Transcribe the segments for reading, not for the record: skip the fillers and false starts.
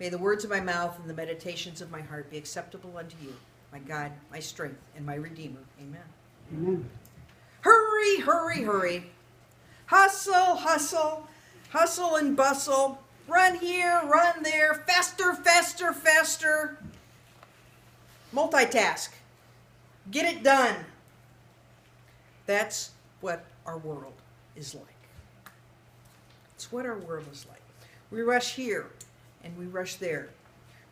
May the words of my mouth and the meditations of my heart be acceptable unto you, my God, my strength, and my Redeemer. Amen. Amen. Hurry, hurry, hurry. Hustle, hustle, hustle and bustle. Run here, run there. Faster, faster, faster. Multitask. Get it done. That's what our world is like. It's what our world is like. We rush here and we rush there.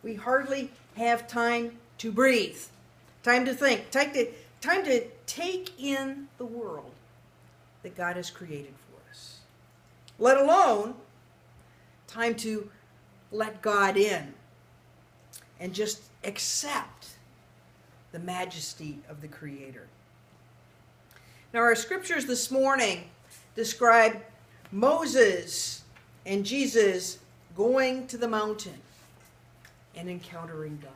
We hardly have time to breathe, time to think, time to take in the world that God has created for us. Let alone time to let God in and just accept the majesty of the Creator. Now, our scriptures this morning describe Moses and Jesus going to the mountain and encountering God.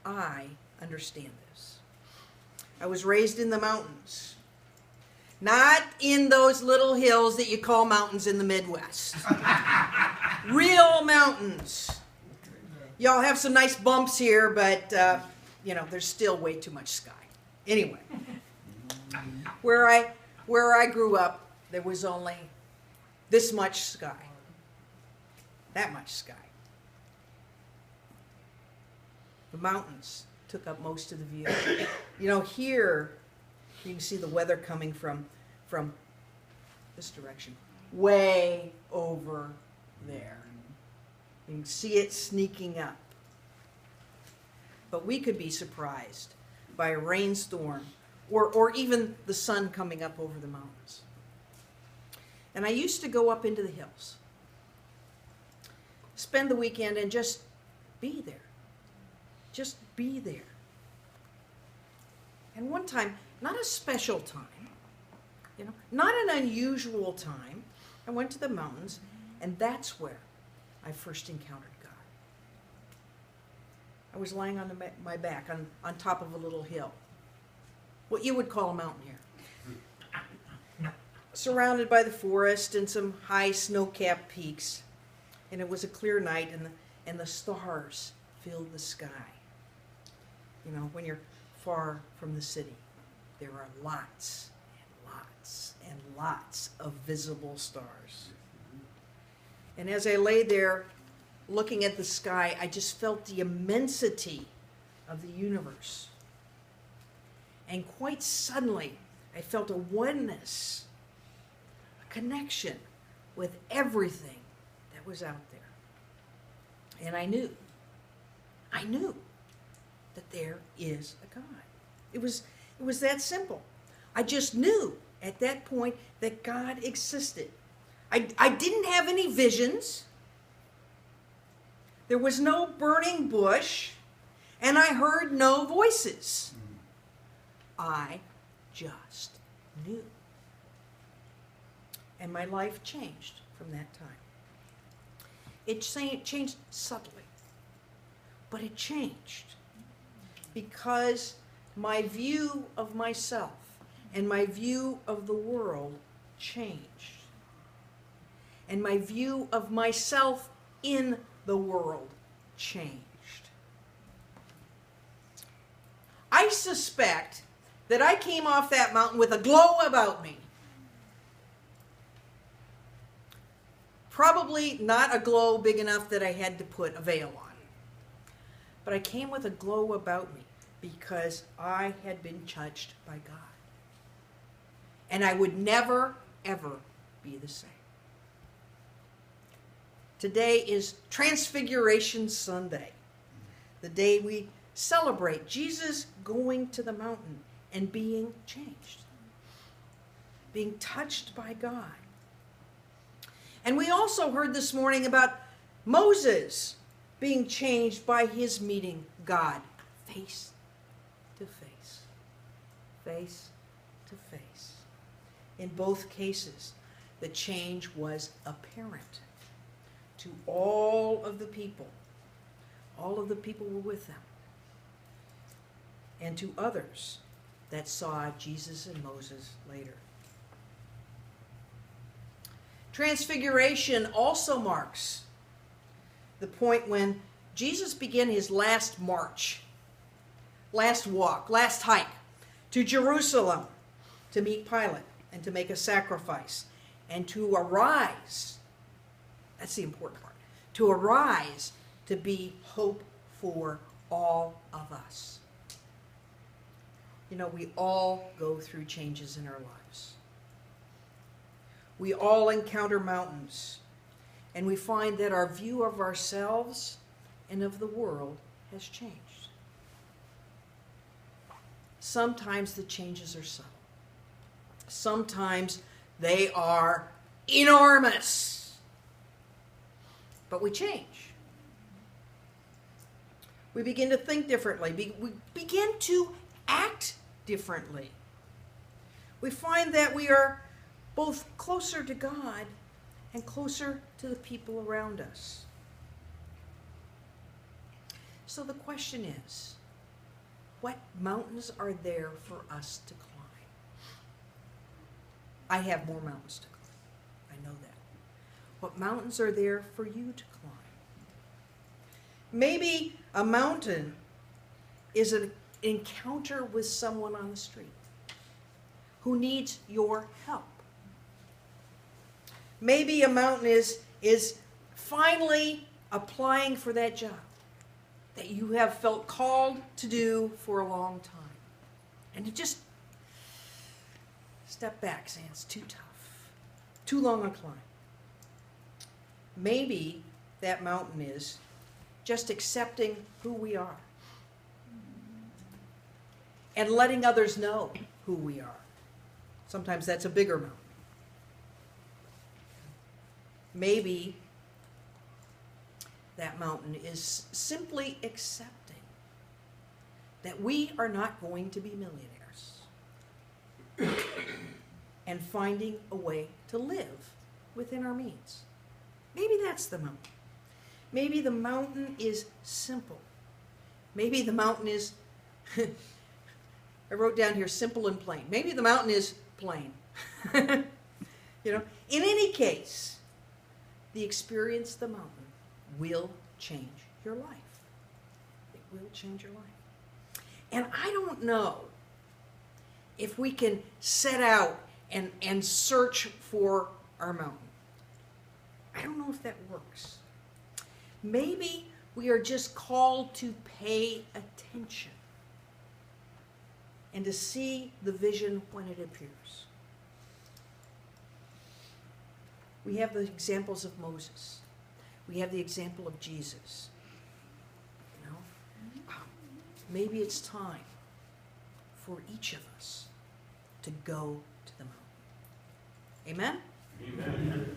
I understand this. I was raised in the mountains, not in those little hills that you call mountains in the Midwest. Real mountains. Y'all have some nice bumps here, but there's still way too much sky. Anyway, where I grew up, there was only this much sky. That much sky. The mountains took up most of the view. Here you can see the weather coming from this direction, way over there. You can see it sneaking up. But we could be surprised by a rainstorm or even the sun coming up over the mountains. And I used to go up into the hills, spend the weekend and just be there. Just be there. And one time, not a special time, not an unusual time, I went to the mountains, and that's where I first encountered God. I was lying on my back on top of a little hill, what you would call a mountain here, surrounded by the forest and some high snow-capped peaks. And it was a clear night, and the stars filled the sky. When you're far from the city, there are lots and lots and lots of visible stars. And as I lay there looking at the sky, I just felt the immensity of the universe. And quite suddenly, I felt a oneness, a connection with everything that was out there. And I knew that there is a God. It was that simple. I just knew at that point that God existed. I didn't have any visions. There was no burning bush, and I heard no voices. I just knew. And my life changed from that time. It changed subtly, but it changed because my view of myself and my view of the world changed. And my view of myself in the world changed. I suspect that I came off that mountain with a glow about me. Probably not a glow big enough that I had to put a veil on. But I came with a glow about me because I had been touched by God. And I would never, ever be the same. Today is Transfiguration Sunday, the day we celebrate Jesus going to the mountain and being changed, being touched by God. And we also heard this morning about Moses being changed by his meeting God face to face, face to face. In both cases, the change was apparent to all of the people. All of the people were with them. And to others that saw Jesus and Moses later. Transfiguration also marks the point when Jesus began his last march, last walk, last hike to Jerusalem to meet Pilate and to make a sacrifice and to arise. That's the important part. To arise to be hope for all of us. You know, we all go through changes in our lives. We all encounter mountains, and we find that our view of ourselves and of the world has changed. Sometimes the changes are subtle. Sometimes they are enormous. But we change. We begin to think differently. We begin to act differently. We find that we are both closer to God and closer to the people around us. So the question is, what mountains are there for us to climb? I have more mountains to climb. I know that. What mountains are there for you to climb? Maybe a mountain is an encounter with someone on the street who needs your help. Maybe a mountain is finally applying for that job that you have felt called to do for a long time. And you just step back saying it's too tough, too long a climb. Maybe that mountain is just accepting who we are and letting others know who we are. Sometimes that's a bigger mountain. Maybe that mountain is simply accepting that we are not going to be millionaires and finding a way to live within our means. Maybe that's the mountain. Maybe the mountain is simple. Maybe the mountain is, I wrote down here, simple and plain. Maybe the mountain is plain. You know, in any case, the experience of the mountain will change your life. It will change your life. And I don't know if we can set out and search for our mountain. I don't know if that works. Maybe we are just called to pay attention and to see the vision when it appears. We have the examples of Moses. We have the example of Jesus. You know, maybe it's time for each of us to go to the mountain. Amen? Amen.